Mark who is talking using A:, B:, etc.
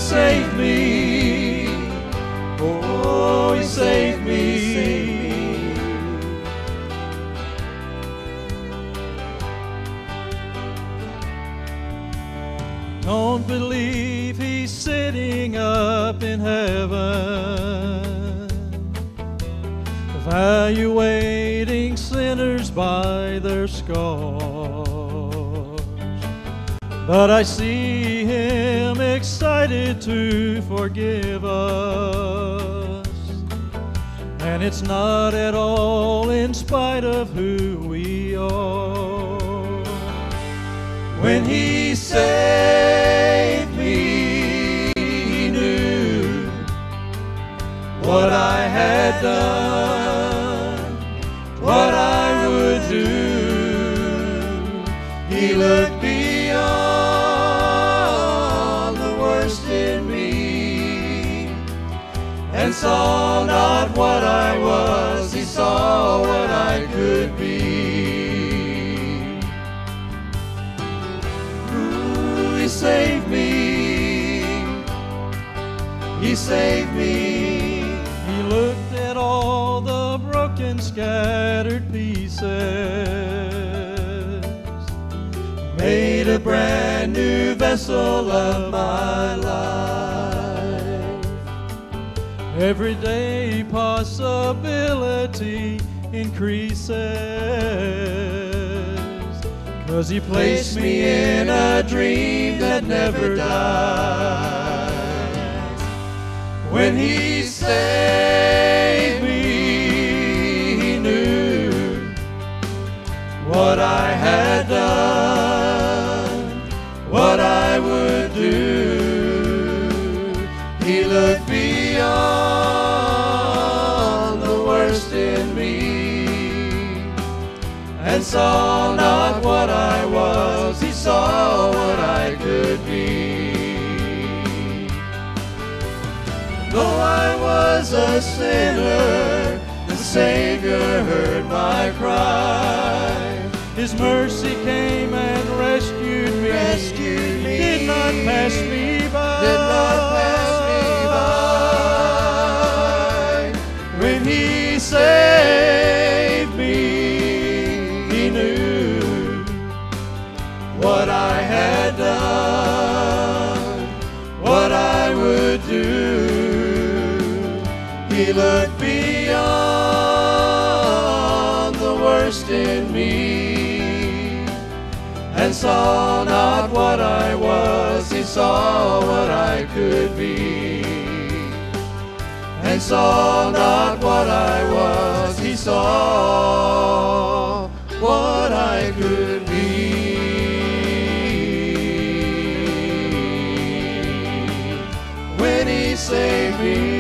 A: saved me. Oh, He saved me. Don't believe He's sitting up in heaven, evaluating sinners by their scars. But I see Him excited to forgive us, and it's not at all in spite of who we are. When He saved me, He knew what I had done, what I would do. He looked beyond the worst in me and saw not what I was, He saw what I could be. Ooh, He saved me. He saved me. He looked at all the broken, scattered pieces, made a brand new vessel of my life. Every day possibility increases, 'cause He placed me in a dream that never dies. When He saved me, He knew what I had done, what I would do. He looked beyond the worst in me and saw not what I was, He saw what I could be. Though I was a sinner, the Savior heard my cry. His mercy came and rescued me, did not pass me by, When He saved me, He knew what I had done, what I would do. He looked beyond the worst in me and saw not what I was, He saw what I could be. And saw not what I was, He saw what I could be. When He saved me,